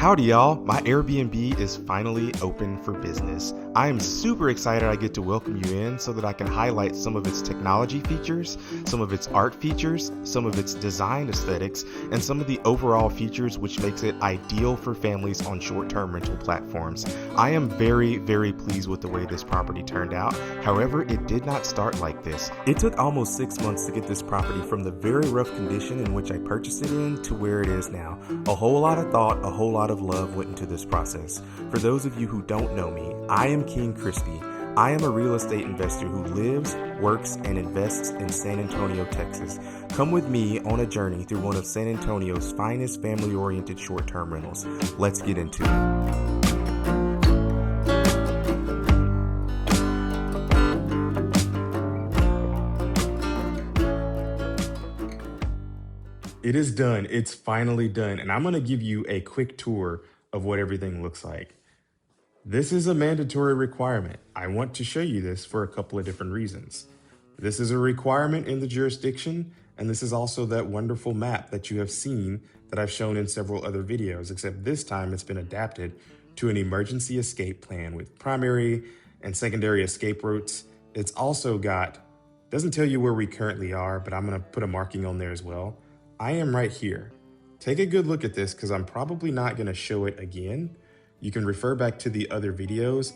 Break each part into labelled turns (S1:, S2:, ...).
S1: Howdy y'all, my Airbnb is finally open for business. I am super excited I get to welcome you in so that I can highlight some of its technology features, some of its art features, some of its design aesthetics, and some of the overall features which makes it ideal for families on short-term rental platforms. I am very, very pleased with the way this property turned out. However, it did not start like this. It took almost 6 months to get this property from the very rough condition in which I purchased it in to where it is now. A whole lot of thought, a whole lot of love went into this process. For those of you who don't know me, I am King Crispy. I am a real estate investor who lives, works, and invests in San Antonio, Texas. Come with me on a journey through one of San Antonio's finest family-oriented short-term rentals. Let's get into it. It is done. It's finally done. And I'm going to give you a quick tour of what everything looks like. This is a mandatory requirement. I want to show you this for a couple of different reasons. This is a requirement in the jurisdiction, and this is also that wonderful map that you have seen that I've shown in several other videos, except this time it's been adapted to an emergency escape plan with primary and secondary escape routes. It's also doesn't tell you where we currently are, but I'm going to put a marking on there as well. I am right here. Take a good look at this because I'm probably not going to show it again. You can refer back to the other videos.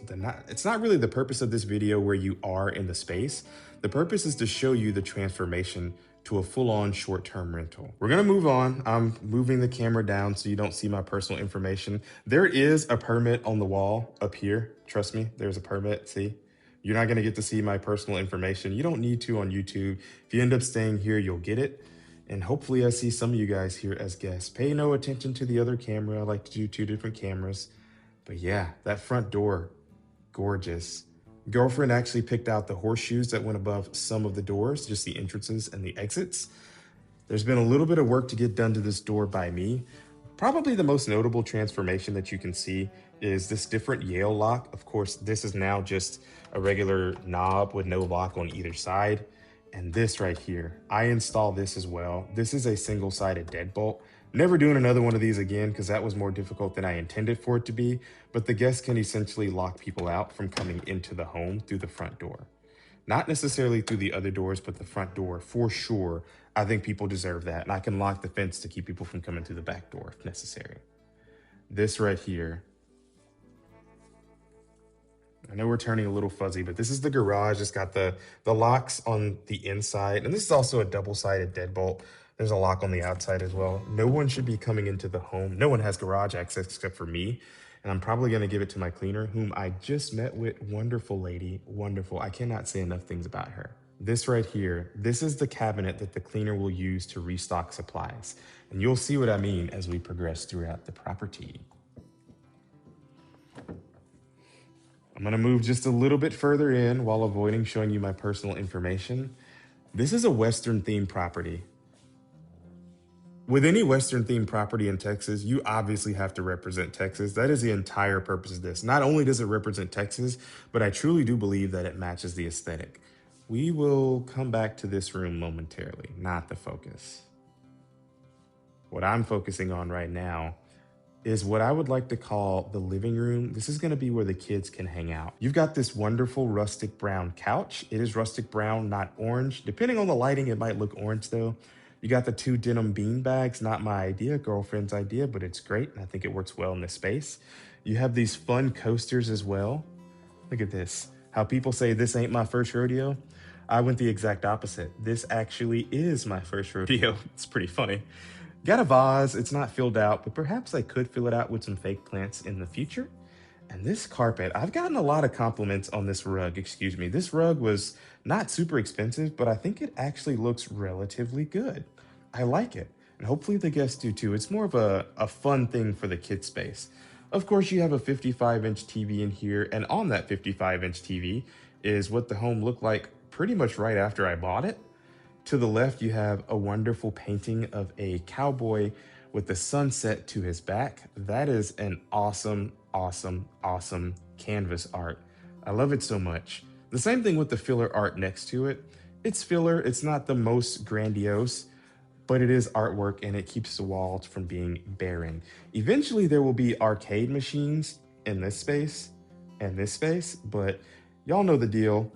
S1: It's not really the purpose of this video where you are in the space. The purpose is to show you the transformation to a full-on short-term rental. We're gonna move on. I'm moving the camera down so you don't see my personal information. There is a permit on the wall up here. Trust me, there's a permit, see? You're not gonna get to see my personal information. You don't need to on YouTube. If you end up staying here, you'll get it. And hopefully I see some of you guys here as guests. Pay no attention to the other camera. I like to do 2 different cameras. But yeah, that front door, gorgeous. Girlfriend actually picked out the horseshoes that went above some of the doors, just the entrances and the exits. There's been a little bit of work to get done to this door by me. Probably the most notable transformation that you can see is this different Yale lock. Of course, this is now just a regular knob with no lock on either side. And this right here, I installed this as well. This is a single-sided deadbolt. Never doing another one of these again because that was more difficult than I intended for it to be, but the guests can essentially lock people out from coming into the home through the front door. Not necessarily through the other doors, but the front door for sure. I think people deserve that, and I can lock the fence to keep people from coming through the back door if necessary. This right here, I know we're turning a little fuzzy, but this is the garage. It's got the locks on the inside, and this is also a double-sided deadbolt. There's a lock on the outside as well. No one should be coming into the home. No one has garage access except for me. And I'm probably gonna give it to my cleaner, whom I just met with. Wonderful lady, wonderful. I cannot say enough things about her. This right here, this is the cabinet that the cleaner will use to restock supplies. And you'll see what I mean as we progress throughout the property. I'm gonna move just a little bit further in while avoiding showing you my personal information. This is a Western themed property. With any Western themed property in Texas, you obviously have to represent Texas. That is the entire purpose of this. Not only does it represent Texas, but I truly do believe that it matches the aesthetic. We will come back to this room momentarily, not the focus. What I'm focusing on right now is what I would like to call the living room. This is gonna be where the kids can hang out. You've got this wonderful rustic brown couch. It is rustic brown, not orange. Depending on the lighting, it might look orange though. You got the 2 denim bean bags, not my idea, girlfriend's idea, but it's great, and I think it works well in this space. You have these fun coasters as well. Look at this. How people say this ain't my first rodeo. I went the exact opposite. This actually is my first rodeo. It's pretty funny. Got a vase, it's not filled out, but perhaps I could fill it out with some fake plants in the future. And this carpet, I've gotten a lot of compliments on this rug, excuse me. This rug was not super expensive, but I think it actually looks relatively good. I like it, and hopefully the guests do too. It's more of a fun thing for the kid space. Of course, you have a 55-inch TV in here, and on that 55-inch TV is what the home looked like pretty much right after I bought it. To the left, you have a wonderful painting of a cowboy with the sunset to his back. That is an awesome, awesome, awesome canvas art. I love it so much. The same thing with the filler art next to it. It's filler, it's not the most grandiose, but it is artwork and it keeps the walls from being barren. Eventually, there will be arcade machines in this space and this space, but y'all know the deal.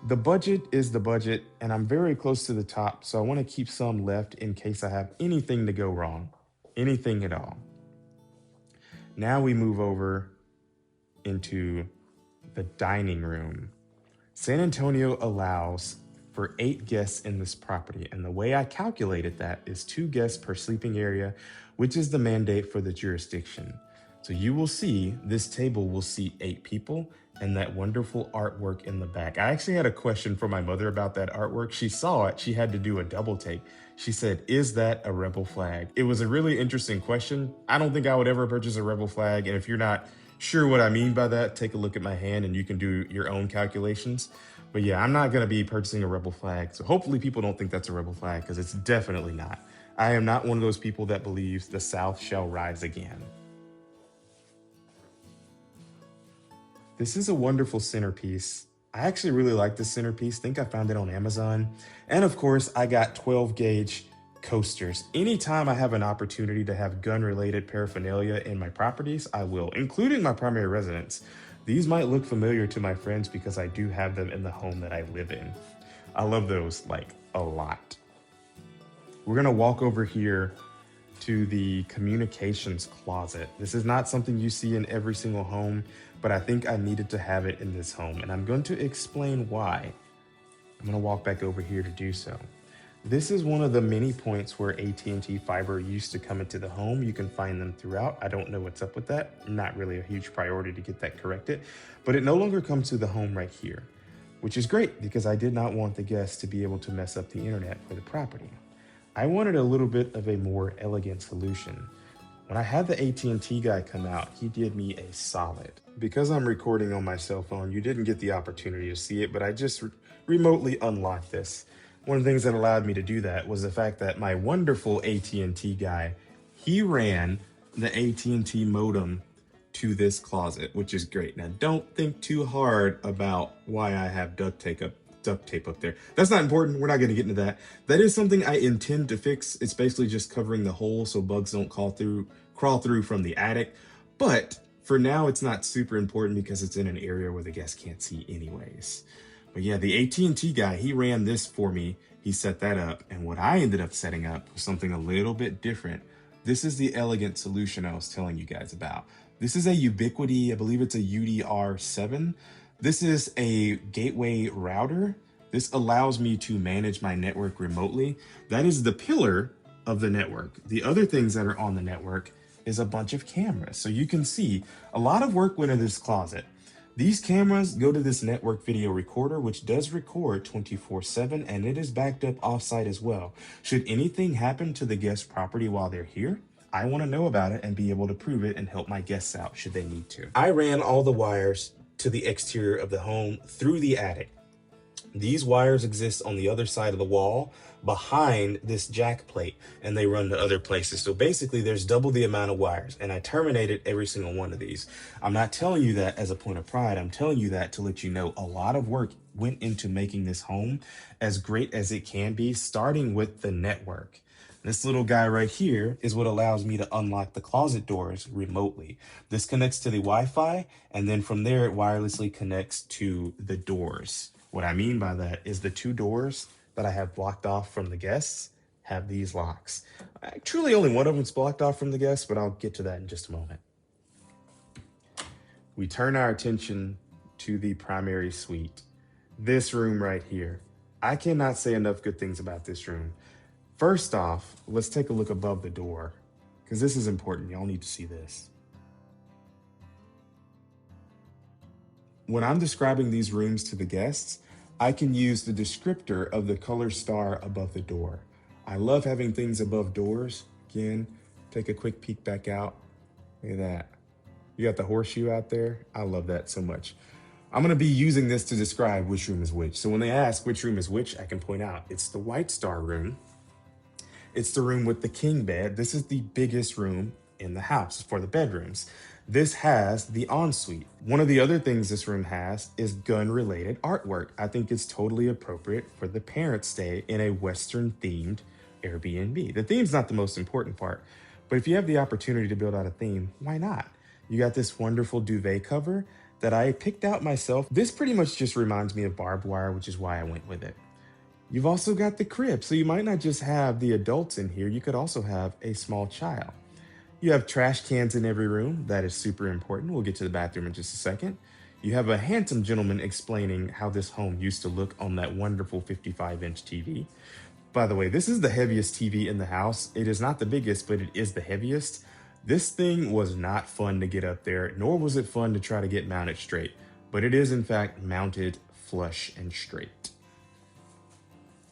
S1: The budget is the budget, and I'm very close to the top, so I want to keep some left in case I have anything to go wrong, anything at all. Now we move over into the dining room. San Antonio allows for 8 guests in this property, and the way I calculated that is 2 guests per sleeping area, which is the mandate for the jurisdiction. So you will see this table will seat 8 people and that wonderful artwork in the back. I actually had a question for my mother about that artwork. She saw it, she had to do a double take. She said, "Is that a rebel flag?" It was a really interesting question. I don't think I would ever purchase a rebel flag, and if you're not sure what I mean by that, take a look at my hand and you can do your own calculations. But yeah, I'm not gonna be purchasing a rebel flag. So hopefully people don't think that's a rebel flag, because it's definitely not. I am not one of those people that believes the South shall rise again. This is a wonderful centerpiece. I actually really like this centerpiece. I think I found it on Amazon. And of course, I got 12 gauge coasters. Anytime I have an opportunity to have gun related paraphernalia in my properties, I will, including my primary residence. These might look familiar to my friends because I do have them in the home that I live in. I love those like a lot. We're gonna walk over here to the communications closet. This is not something you see in every single home, but I think I needed to have it in this home, and I'm going to explain why. I'm gonna walk back over here to do so. This is one of the many points where AT&T fiber used to come into the home. You can find them throughout. I don't know what's up with that. Not really a huge priority to get that corrected, but it no longer comes to the home right here, which is great because I did not want the guests to be able to mess up the internet for the property. I wanted a little bit of a more elegant solution. When I had the AT&T guy come out, he did me a solid. Because I'm recording on my cell phone, you didn't get the opportunity to see it, but I just remotely unlocked this. One of the things that allowed me to do that was the fact that my wonderful AT&T guy, he ran the AT&T modem to this closet, which is great. Now, don't think too hard about why I have duct tape up there. That's not important. We're not going to get into that. That is something I intend to fix. It's basically just covering the hole so bugs don't crawl through from the attic. But for now, it's not super important because it's in an area where the guests can't see anyways. But yeah, the AT&T guy, he ran this for me. He set that up. And what I ended up setting up was something a little bit different. This is the elegant solution I was telling you guys about. This is a Ubiquiti, I believe it's a UDR7. This is a gateway router. This allows me to manage my network remotely. That is the pillar of the network. The other things that are on the network is a bunch of cameras. So you can see a lot of work went into this closet. These cameras go to this network video recorder, which does record 24/7, and it is backed up offsite as well. Should anything happen to the guest property while they're here, I want to know about it and be able to prove it and help my guests out should they need to. I ran all the wires to the exterior of the home through the attic. These wires exist on the other side of the wall behind this jack plate, and they run to other places. So basically there's double the amount of wires, and I terminated every single one of these. I'm not telling you that as a point of pride. I'm telling you that to let you know a lot of work went into making this home as great as it can be, starting with the network. This little guy right here is what allows me to unlock the closet doors remotely. This connects to the Wi-Fi, and then from there it wirelessly connects to the doors. What I mean by that is the 2 doors that I have blocked off from the guests have these locks. Truly only one of them's blocked off from the guests, but I'll get to that in just a moment. We turn our attention to the primary suite. This room right here. I cannot say enough good things about this room. First off, let's take a look above the door, because this is important. Y'all need to see this. When I'm describing these rooms to the guests, I can use the descriptor of the color star above the door. I love having things above doors. Again, take a quick peek back out. Look at that. You got the horseshoe out there. I love that so much. I'm gonna be using this to describe which room is which. So when they ask which room is which, I can point out it's the White Star room. It's the room with the king bed. This is the biggest room in the house for the bedrooms. This has the ensuite. One of the other things this room has is gun-related artwork. I think it's totally appropriate for the parents' stay in a Western-themed Airbnb. The theme's not the most important part, but if you have the opportunity to build out a theme, why not? You got this wonderful duvet cover that I picked out myself. This pretty much just reminds me of barbed wire, which is why I went with it. You've also got the crib, so you might not just have the adults in here, you could also have a small child. You have trash cans in every room. That is super important. We'll get to the bathroom in just a second. You have a handsome gentleman explaining how this home used to look on that wonderful 55-inch TV. By the way, this is the heaviest TV in the house. It is not the biggest, but it is the heaviest. This thing was not fun to get up there, nor was it fun to try to get mounted straight, but it is in fact mounted flush and straight.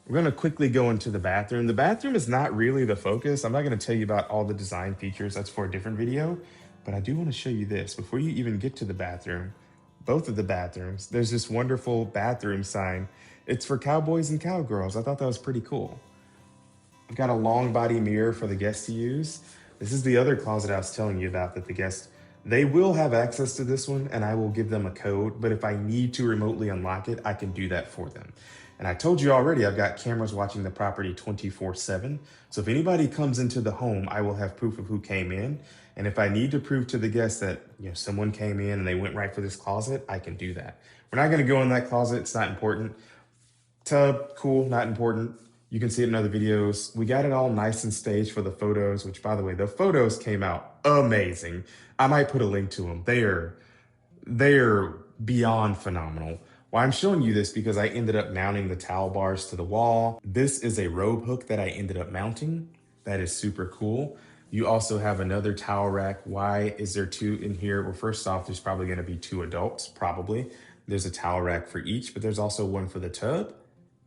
S1: We're gonna quickly go into the bathroom. The bathroom is not really the focus. I'm not gonna tell you about all the design features, that's for a different video, but I do wanna show you this. Before you even get to the bathroom, both of the bathrooms, there's this wonderful bathroom sign. It's for cowboys and cowgirls. I thought that was pretty cool. I've got a long body mirror for the guests to use. This is the other closet I was telling you about that the guests, they will have access to this one and I will give them a code, but if I need to remotely unlock it, I can do that for them. And I told you already, I've got cameras watching the property 24/7. So if anybody comes into the home, I will have proof of who came in. And if I need to prove to the guests that someone came in and they went right for this closet, I can do that. We're not gonna go in that closet, it's not important. Tub, cool, not important. You can see it in other videos. We got it all nice and staged for the photos, which by the way, the photos came out amazing. I might put a link to them. They're beyond phenomenal. Well, I'm showing you this because I ended up mounting the towel bars to the wall. This is a robe hook that I ended up mounting. That is super cool. You also have another towel rack. Why is there two in here? Well, first off, there's probably gonna be two adults, probably. There's a towel rack for each, but there's also one for the tub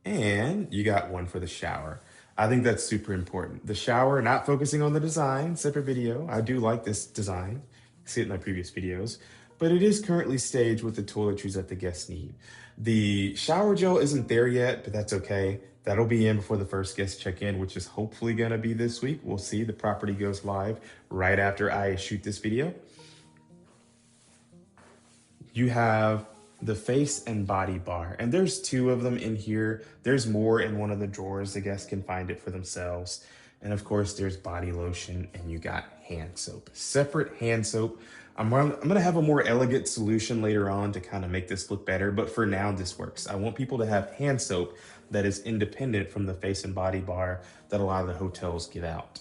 S1: and you got one for the shower. I think that's super important. The shower, not focusing on the design, separate video. I do like this design. See it in my previous videos, but it is currently staged with the toiletries that the guests need. The shower gel isn't there yet, but that's okay. That'll be in before the first guest check in, which is hopefully gonna be this week. We'll see. The property goes live right after I shoot this video. You have the face and body bar, and there's two of them in here. There's more in one of the drawers. The guests can find it for themselves. And of course, there's body lotion and you got hand soap, separate hand soap. I'm gonna have a more elegant solution later on to kind of make this look better, but for now this works. I want people to have hand soap that is independent from the face and body bar that a lot of the hotels give out.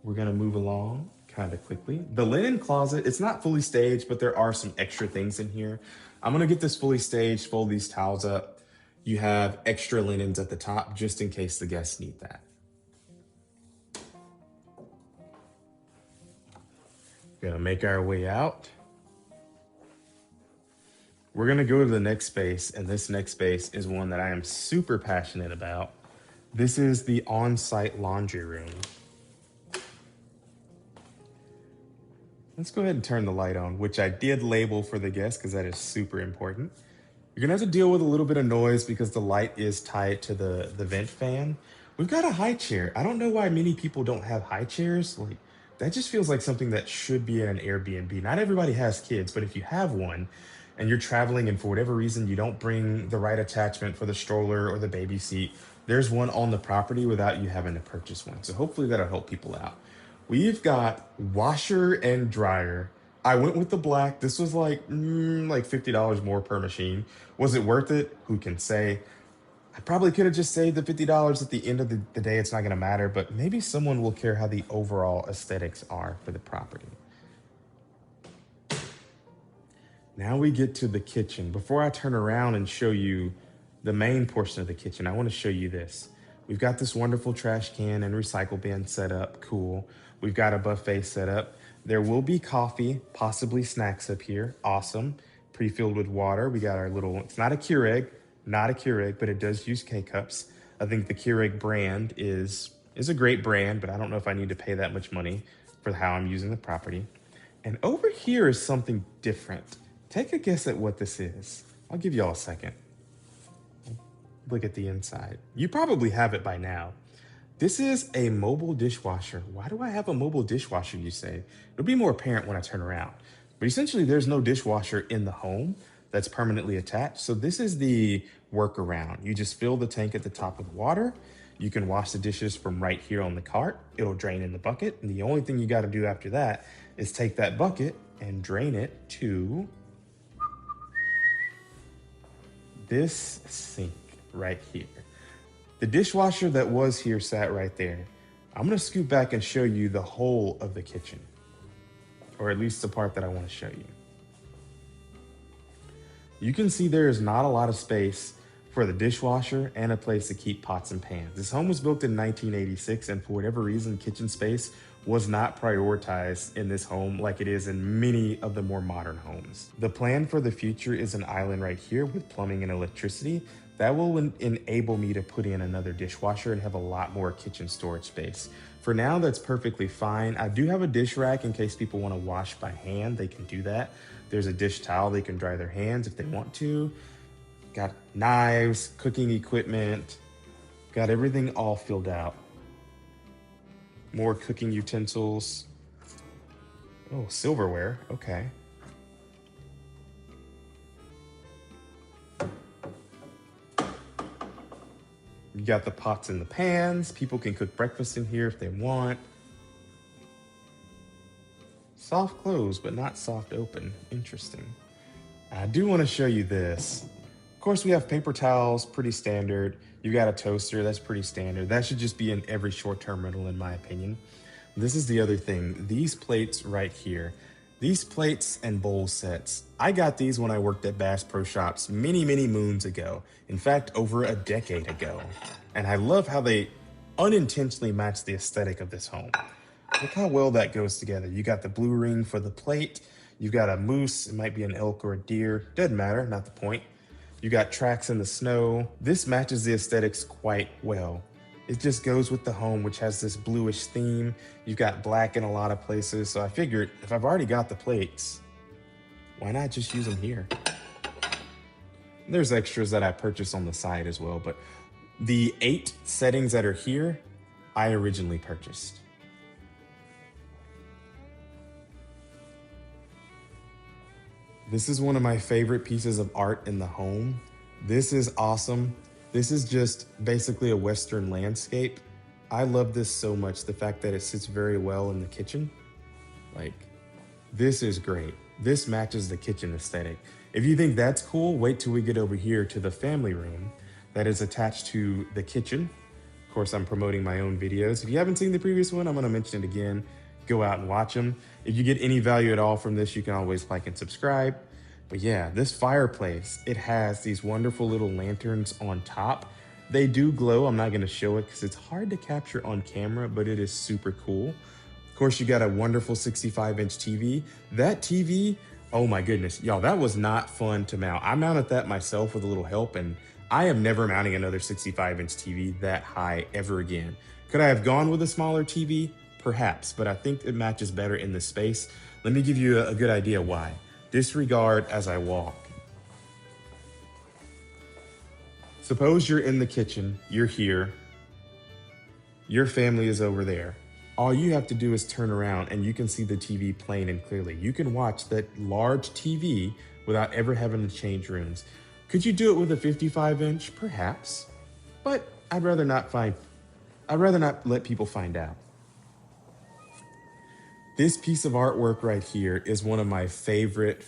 S1: We're gonna move along kind of quickly. The linen closet, it's not fully staged, but there are some extra things in here. I'm gonna get this fully staged, fold these towels up. You have extra linens at the top just in case the guests need that. Gonna make our way out. We're gonna go to the next space, and this next space is one that I am super passionate about. This is the on-site laundry room. Let's go ahead and turn the light on, which I did label for the guests because that is super important. You're gonna have to deal with a little bit of noise because the light is tied to the vent fan. We've got a high chair. I don't know why many people don't have high chairs. Like, that just feels like something that should be in an Airbnb. Not everybody has kids, but if you have one and you're traveling and for whatever reason you don't bring the right attachment for the stroller or the baby seat, there's one on the property without you having to purchase one. So hopefully that'll help people out. We've got washer and dryer. I went with the black. This was like $50 more per machine. Was it worth it? Who can say? I probably could have just saved the $50 at the end of the day. It's not gonna matter, but maybe someone will care how the overall aesthetics are for the property. Now we get to the kitchen. Before I turn around and show you the main portion of the kitchen, I wanna show you this. We've got this wonderful trash can and recycle bin set up, cool. We've got a buffet set up. There will be coffee, possibly snacks up here, awesome. Pre-filled with water. We got our little, it's not a Keurig, but it does use K-cups. I think the Keurig brand is a great brand, but I don't know if I need to pay that much money for how I'm using the property. And over here is something different. Take a guess at what this is. I'll give y'all a second. Look at the inside. You probably have it by now. This is a mobile dishwasher. Why do I have a mobile dishwasher, you say? It'll be more apparent when I turn around. But essentially, there's no dishwasher in the home that's permanently attached. So this is the workaround. You just fill the tank at the top with water. You can wash the dishes from right here on the cart. It'll drain in the bucket. And the only thing you got to do after that is take that bucket and drain it to this sink right here. The dishwasher that was here sat right there. I'm gonna scoot back and show you the whole of the kitchen, or at least the part that I wanna show you. You can see there is not a lot of space for the dishwasher and a place to keep pots and pans. This home was built in 1986, and for whatever reason, kitchen space was not prioritized in this home like it is in many of the more modern homes. The plan for the future is an island right here with plumbing and electricity. That will enable me to put in another dishwasher and have a lot more kitchen storage space. For now, that's perfectly fine. I do have a dish rack in case people want to wash by hand, they can do that. There's a dish towel, they can dry their hands if they want to. Got knives, cooking equipment, got everything all filled out. More cooking utensils. Oh, silverware, okay. You got the pots and the pans. People can cook breakfast in here if they want. Soft close, but not soft open. Interesting. I do want to show you this. Of course, we have paper towels, pretty standard. You got a toaster, that's pretty standard. That should just be in every short-term rental, in my opinion. This is the other thing. These plates right here. These plates and bowl sets. I got these when I worked at Bass Pro Shops many, many moons ago. In fact, over a decade ago. And I love how they unintentionally match the aesthetic of this home. Look how well that goes together. You got the blue ring for the plate. You've got a moose. It might be an elk or a deer. Doesn't matter, not the point. You got tracks in the snow. This matches the aesthetics quite well. It just goes with the home, which has this bluish theme. You've got black in a lot of places. So I figured if I've already got the plates, why not just use them here? There's extras that I purchased on the side as well, but the 8 settings that are here, I originally purchased. This is one of my favorite pieces of art in the home. This is awesome. This is just basically a Western landscape. I love this so much. The fact that it sits very well in the kitchen. Like, this is great. This matches the kitchen aesthetic. If you think that's cool, wait till we get over here to the family room that is attached to the kitchen. Of course, I'm promoting my own videos. If you haven't seen the previous one, I'm gonna mention it again. Go out and watch them. If you get any value at all from this, you can always like and subscribe. But yeah, this fireplace, it has these wonderful little lanterns on top. They do glow. I'm not gonna show it because it's hard to capture on camera, but it is super cool. Of course, you got a wonderful 65-inch TV. That TV, oh my goodness, y'all, that was not fun to mount. I mounted that myself with a little help, and I am never mounting another 65-inch TV that high ever again. Could I have gone with a smaller TV? Perhaps, but I think it matches better in this space. Let me give you a good idea why. Disregard as I walk. Suppose you're in the kitchen, you're here, your family is over there. All you have to do is turn around and you can see the TV plain and clearly. You can watch that large TV without ever having to change rooms. Could you do it with a 55-inch? Perhaps, but I'd rather not let people find out. This piece of artwork right here is one of my favorite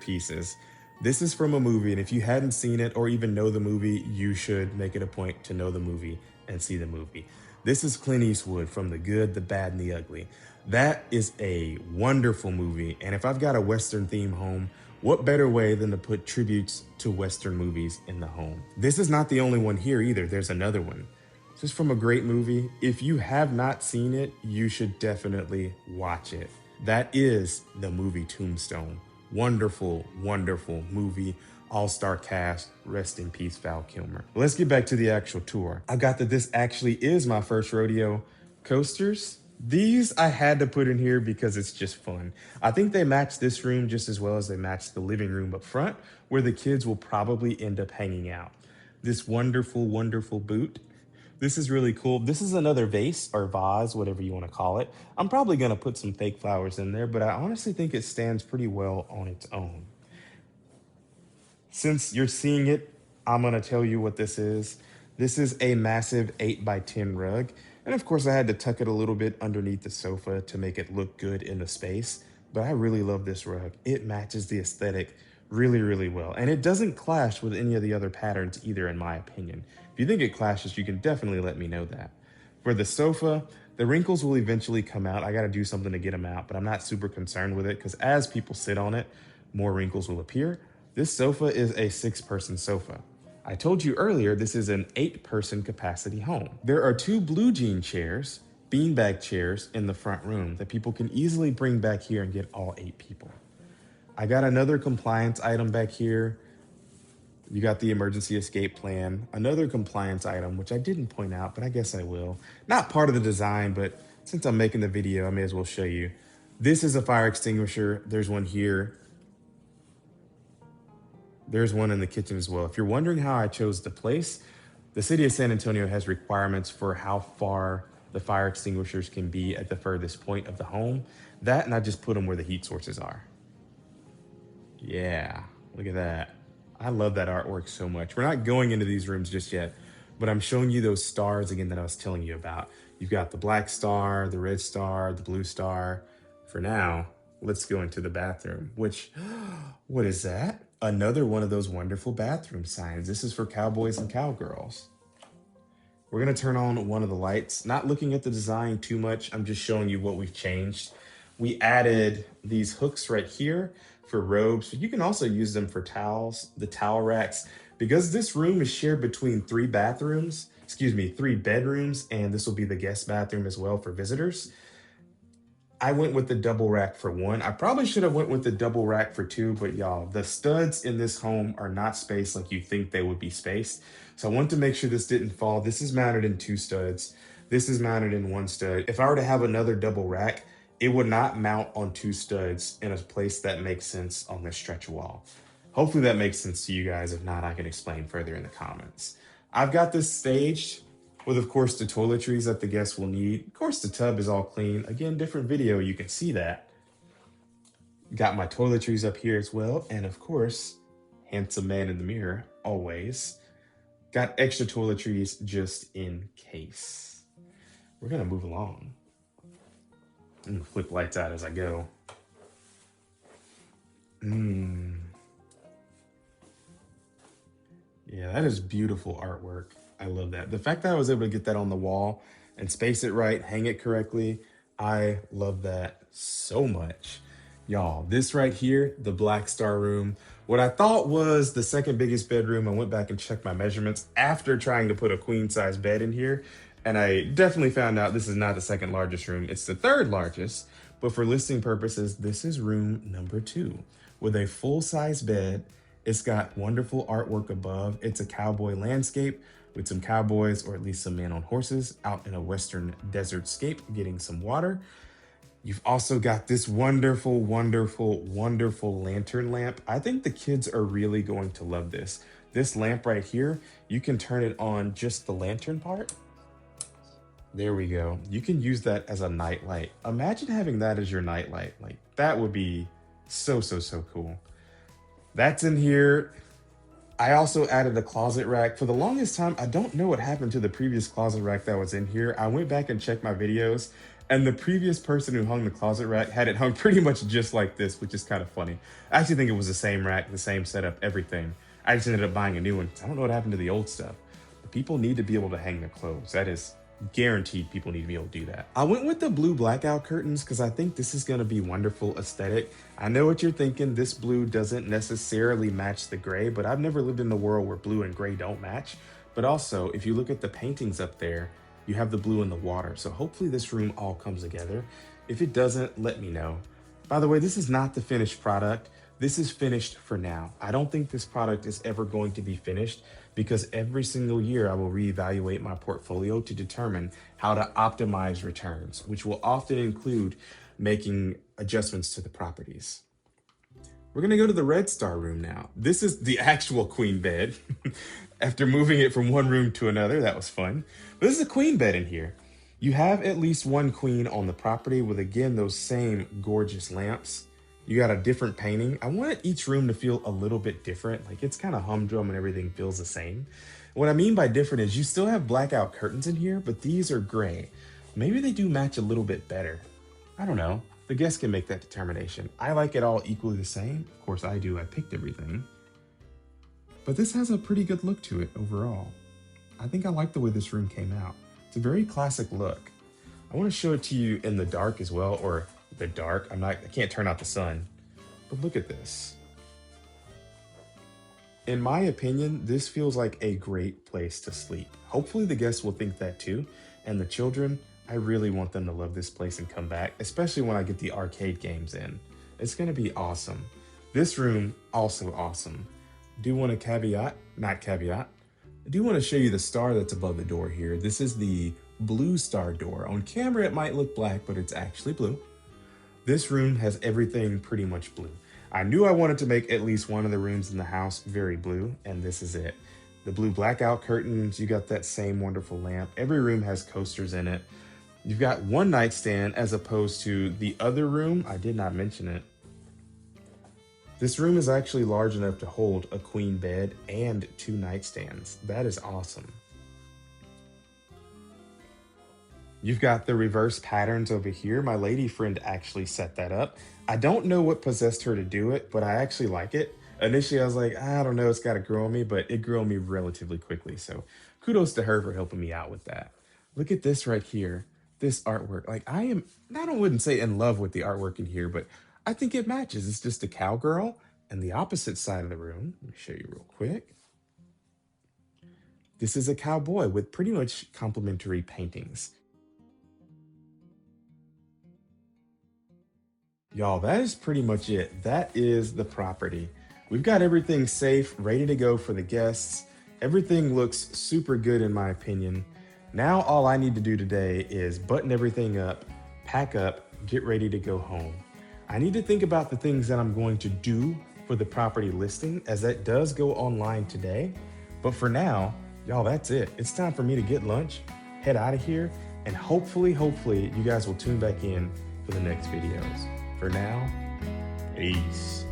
S1: pieces. This is from a movie, and if you hadn't seen it or even know the movie, you should make it a point to know the movie and see the movie. This is Clint Eastwood from The Good, the Bad, and the Ugly. That is a wonderful movie, and if I've got a Western theme home, what better way than to put tributes to Western movies in the home? This is not the only one here either. There's another one. Just from a great movie. If you have not seen it, you should definitely watch it. That is the movie Tombstone. Wonderful, wonderful movie. All-star cast. Rest in peace, Val Kilmer. Let's get back to the actual tour. I got that this actually is my first rodeo coasters. These I had to put in here because it's just fun. I think they match this room just as well as they match the living room up front, where the kids will probably end up hanging out. This wonderful, wonderful boot. This is really cool. This is another vase or vase, whatever you want to call it. I'm probably going to put some fake flowers in there, but I honestly think it stands pretty well on its own. Since you're seeing it, I'm going to tell you what this is. This is a massive 8x10 rug. And of course, I had to tuck it a little bit underneath the sofa to make it look good in the space. But I really love this rug. It matches the aesthetic really, really well. And it doesn't clash with any of the other patterns either, in my opinion. If you think it clashes, you can definitely let me know that. For the sofa, the wrinkles will eventually come out. I got to do something to get them out, but I'm not super concerned with it because as people sit on it, more wrinkles will appear. This sofa is a 6-person sofa. I told you earlier, this is an 8-person capacity home. There are 2 blue jean chairs, beanbag chairs in the front room that people can easily bring back here and get all 8 people. I got another compliance item back here. You got the emergency escape plan, another compliance item, which I didn't point out, but I guess I will. Not part of the design, but since I'm making the video, I may as well show you. This is a fire extinguisher. There's one here. There's one in the kitchen as well. If you're wondering how I chose the place, the city of San Antonio has requirements for how far the fire extinguishers can be at the furthest point of the home. That, and I just put them where the heat sources are. Yeah, look at that. I love that artwork so much. We're not going into these rooms just yet, but I'm showing you those stars again that I was telling you about. You've got the black star, the red star, the blue star. For now, let's go into the bathroom, which, what is that? Another one of those wonderful bathroom signs. This is for cowboys and cowgirls. We're gonna turn on one of the lights. Not looking at the design too much, I'm just showing you what we've changed. We added these hooks right here for robes, but you can also use them for towels, the towel racks. Because this room is shared between 3 bedrooms, and this will be the guest bathroom as well for visitors. I went with the double rack for 1. I probably should have went with the double rack for 2, but y'all, the studs in this home are not spaced like you think they would be spaced. So I wanted to make sure this didn't fall. This is mounted in 2 studs. This is mounted in 1 stud. If I were to have another double rack, it would not mount on 2 studs in a place that makes sense on this stretch wall. Hopefully that makes sense to you guys. If not, I can explain further in the comments. I've got this staged with, of course, the toiletries that the guests will need. Of course, the tub is all clean. Again, different video, you can see that. Got my toiletries up here as well. And of course, handsome man in the mirror, always. Got extra toiletries just in case. We're gonna move along. I'm gonna flip lights out as I go. Yeah, that is beautiful artwork. I love that. The fact that I was able to get that on the wall and space it right, hang it correctly, I love that so much. Y'all, this right here, the Black Star room, what I thought was the second biggest bedroom, I went back and checked my measurements after trying to put a queen size bed in here. And I definitely found out this is not the second largest room, it's the 3rd largest. But for listing purposes, this is room number 2 with a full size bed. It's got wonderful artwork above. It's a cowboy landscape with some cowboys, or at least some men on horses, out in a western desert scape getting some water. You've also got this wonderful, wonderful, wonderful lantern lamp. I think the kids are really going to love this. This lamp right here, you can turn it on just the lantern part. There we go. You can use that as a night light. Imagine having that as your night light. Like, that would be so, so, so cool. That's in here. I also added a closet rack. For the longest time, I don't know what happened to the previous closet rack that was in here. I went back and checked my videos, and the previous person who hung the closet rack had it hung pretty much just like this, which is kind of funny. I actually think it was the same rack, the same setup, everything. I just ended up buying a new one. I don't know what happened to the old stuff. But people need to be able to hang their clothes. That is guaranteed, people need to be able to do that. I went with the blue blackout curtains because I think this is going to be wonderful aesthetic. I know what you're thinking. This blue doesn't necessarily match the gray, but I've never lived in the world where blue and gray don't match. But also, if you look at the paintings up there, you have the blue in the water. So hopefully this room all comes together. If it doesn't, let me know. By the way, this is not the finished product. This is finished for now. I don't think this product is ever going to be finished because every single year I will reevaluate my portfolio to determine how to optimize returns, which will often include making adjustments to the properties. We're gonna go to the Red Star room now. This is the actual queen bed. After moving it from one room to another, that was fun. But this is a queen bed in here. You have at least one queen on the property with, again, those same gorgeous lamps. You got a different painting. I wanted each room to feel a little bit different. Like, it's kind of humdrum and everything feels the same. What I mean by different is you still have blackout curtains in here, but these are gray. Maybe they do match a little bit better. I don't know. The guests can make that determination. I like it all equally the same. Of course I do, I picked everything. But this has a pretty good look to it overall. I think I like the way this room came out. It's a very classic look. I want to show it to you in the dark as well, or the dark. I can't turn out the sun, but look at this. In my opinion, this feels like a great place to sleep. Hopefully the guests will think that too. And the children, I really want them to love this place and come back, especially when I get the arcade games in. It's gonna be awesome. This room, also awesome. I do want to I do want to show you the star that's above the door here. This is the blue star door. On camera, it might look black, but it's actually blue. This room has everything pretty much blue. I knew I wanted to make at least one of the rooms in the house very blue, and this is it. The blue blackout curtains, you got that same wonderful lamp. Every room has coasters in it. You've got one nightstand as opposed to the other room. I did not mention it. This room is actually large enough to hold a queen bed and 2 nightstands. That is awesome. You've got the reverse patterns over here. My lady friend actually set that up. I don't know what possessed her to do it, but I actually like it. Initially, I was like, I don't know, it's got to grow on me, but it grew on me relatively quickly. So kudos to her for helping me out with that. Look at this right here, this artwork. Like I wouldn't say in love with the artwork in here, but I think it matches. It's just a cowgirl, and the opposite side of the room, let me show you real quick. This is a cowboy with pretty much complementary paintings. Y'all, that is pretty much it. That is the property. We've got everything safe, ready to go for the guests. Everything looks super good in my opinion. Now all I need to do today is button everything up, pack up, get ready to go home. I need to think about the things that I'm going to do for the property listing, as that does go online today. But for now, y'all, that's it. It's time for me to get lunch, head out of here, and hopefully you guys will tune back in for the next videos. For now, peace.